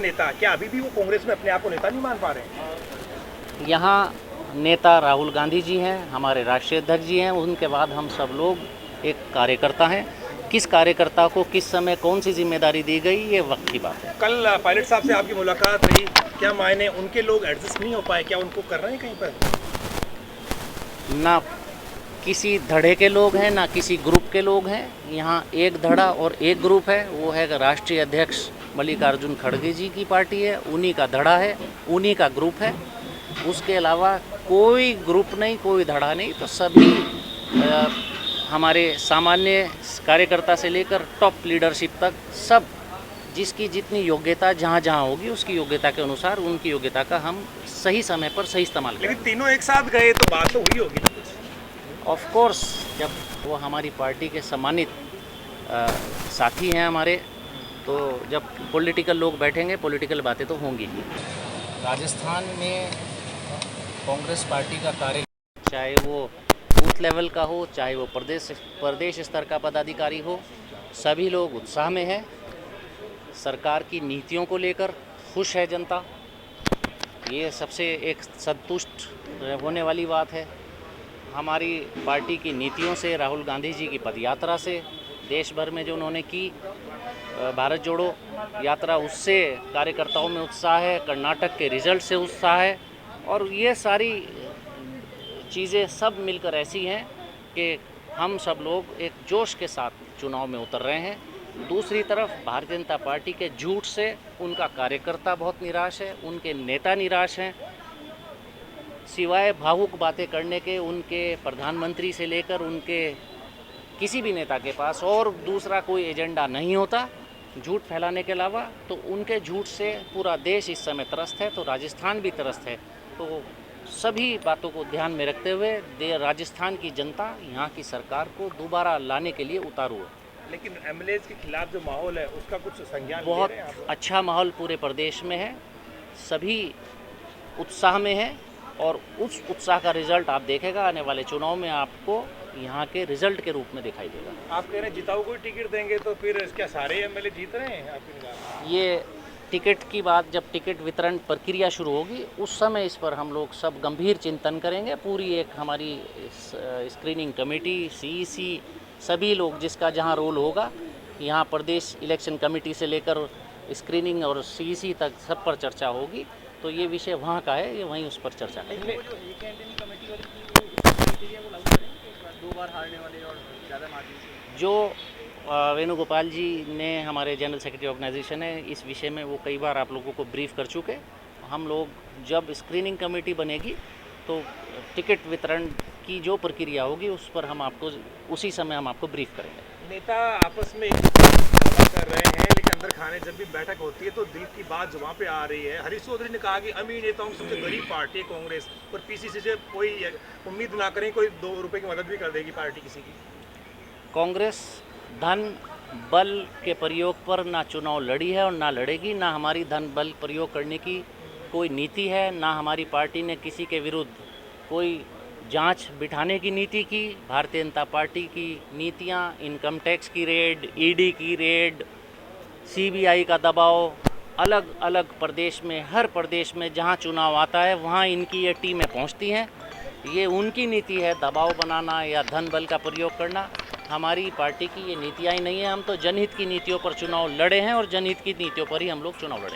नेता, क्या अभी भी वो कांग्रेस में अपने आप को नेता नहीं मान पा रहे हैं? यहाँ नेता राहुल गांधी जी हैं, हमारे राष्ट्रीय अध्यक्ष जी हैं, उनके बाद हम सब लोग एक कार्यकर्ता हैं। किस कार्यकर्ता को किस समय कौन सी जिम्मेदारी दी गई, ये वक्त की बात है। कल पायलट साहब से आपकी मुलाकात रही, क्या मायने उनके लोग एडजस्ट नहीं हो पाए, क्या उनको कर रहे हैं कहीं पर? ना किसी धड़े के लोग हैं, ना किसी ग्रुप के लोग हैं। यहाँ एक धड़ा और एक ग्रुप है, वो है राष्ट्रीय अध्यक्ष मल्लिकार्जुन खड़गे जी की पार्टी है, उन्हीं का धड़ा है, उन्हीं का ग्रुप है। उसके अलावा कोई ग्रुप नहीं, कोई धड़ा नहीं। तो सभी हमारे सामान्य कार्यकर्ता से लेकर टॉप लीडरशिप तक सब जिसकी जितनी योग्यता जहाँ जहाँ होगी उसकी योग्यता के अनुसार उनकी योग्यता का हम सही समय पर सही इस्तेमाल करें। लेकिन तीनों एक साथ गए तो बात तो हुई होगी ना कुछ? ऑफ कोर्स, जब वो हमारी पार्टी के सम्मानित साथी हैं हमारे, तो जब पॉलिटिकल लोग बैठेंगे पॉलिटिकल बातें तो होंगी ही। राजस्थान में कांग्रेस पार्टी का कार्य, चाहे वो बूथ लेवल का हो, चाहे वो प्रदेश स्तर का पदाधिकारी हो, सभी लोग उत्साह में हैं। सरकार की नीतियों को लेकर खुश है जनता, ये सबसे एक संतुष्ट होने वाली बात है। हमारी पार्टी की नीतियों से, राहुल गांधी जी की पदयात्रा से, देश भर में जो उन्होंने की भारत जोड़ो यात्रा, उससे कार्यकर्ताओं में उत्साह है। कर्नाटक के रिजल्ट से उत्साह है। और ये सारी चीज़ें सब मिलकर ऐसी हैं कि हम सब लोग एक जोश के साथ चुनाव में उतर रहे हैं। दूसरी तरफ भारतीय जनता पार्टी के झूठ से उनका कार्यकर्ता बहुत निराश है, उनके नेता निराश हैं। सिवाय भावुक बातें करने के उनके प्रधानमंत्री से लेकर उनके किसी भी नेता के पास और दूसरा कोई एजेंडा नहीं होता झूठ फैलाने के अलावा। तो उनके झूठ से पूरा देश इस समय त्रस्त है, तो राजस्थान भी त्रस्त है। तो सभी बातों को ध्यान में रखते हुए राजस्थान की जनता यहाँ की सरकार को दोबारा लाने के लिए उतारू है। लेकिन एमएलएज के खिलाफ जो माहौल है उसका कुछ संज्ञान बहुत ले रहे हैं आप? अच्छा माहौल पूरे प्रदेश में है, सभी उत्साह में है। और उस उत्साह का रिजल्ट आप देखेगा आने वाले चुनाव में, आपको यहाँ के रिजल्ट के रूप में दिखाई देगा। आप कह रहे हैं जिताऊ को टिकट देंगे, तो फिर क्या सारे एमएलए जीत रहे हैं आपकी निगाह में? ये टिकट की बात, जब टिकट वितरण प्रक्रिया शुरू होगी उस समय इस पर हम लोग सब गंभीर चिंतन करेंगे। पूरी एक हमारी स्क्रीनिंग कमेटी, सीईसी, सभी लोग जिसका जहाँ रोल होगा, यहाँ प्रदेश इलेक्शन कमेटी से लेकर स्क्रीनिंग और सीईसी तक सब पर चर्चा होगी। तो ये विषय वहाँ का है, ये वहीं उस पर चर्चा करेंगे। जो वेणुगोपाल जी ने, हमारे जनरल सेक्रेटरी ऑर्गेनाइजेशन है, इस विषय में वो कई बार आप लोगों को ब्रीफ कर चुके। हम लोग जब स्क्रीनिंग कमेटी बनेगी तो टिकट वितरण की जो प्रक्रिया होगी उस पर हम आपको उसी समय हम आपको ब्रीफ करेंगे। नेता आपस में एक दूसरे कर रहे हैं, लेकिन अंदर खाने जब भी बैठक होती है तो दिल की बात जुबान पे आ रही है। हरीश चौधरी ने कहा कि अमीर नेताओं की सबसे गरीब पार्टी है कांग्रेस, और पीसीसी से कोई उम्मीद ना करें कोई 2 रुपए की मदद भी कर देगी पार्टी किसी की। कांग्रेस धन बल के प्रयोग पर ना चुनाव लड़ी है और ना लड़ेगी। ना हमारी धन बल प्रयोग करने की कोई नीति है, ना हमारी पार्टी ने किसी के विरुद्ध कोई जांच बिठाने की नीति की। भारतीय जनता पार्टी की नीतियां, इनकम टैक्स की रेड, ईडी की रेड, सीबीआई का दबाव, अलग अलग प्रदेश में, हर प्रदेश में जहां चुनाव आता है वहां इनकी ये टीमें पहुंचती हैं। ये उनकी नीति है, दबाव बनाना या धन बल का प्रयोग करना। हमारी पार्टी की ये नीतियाँ ही नहीं है। हम तो जनहित की नीतियों पर चुनाव लड़े हैं और जनहित की नीतियों पर ही हम लोग चुनाव लड़े।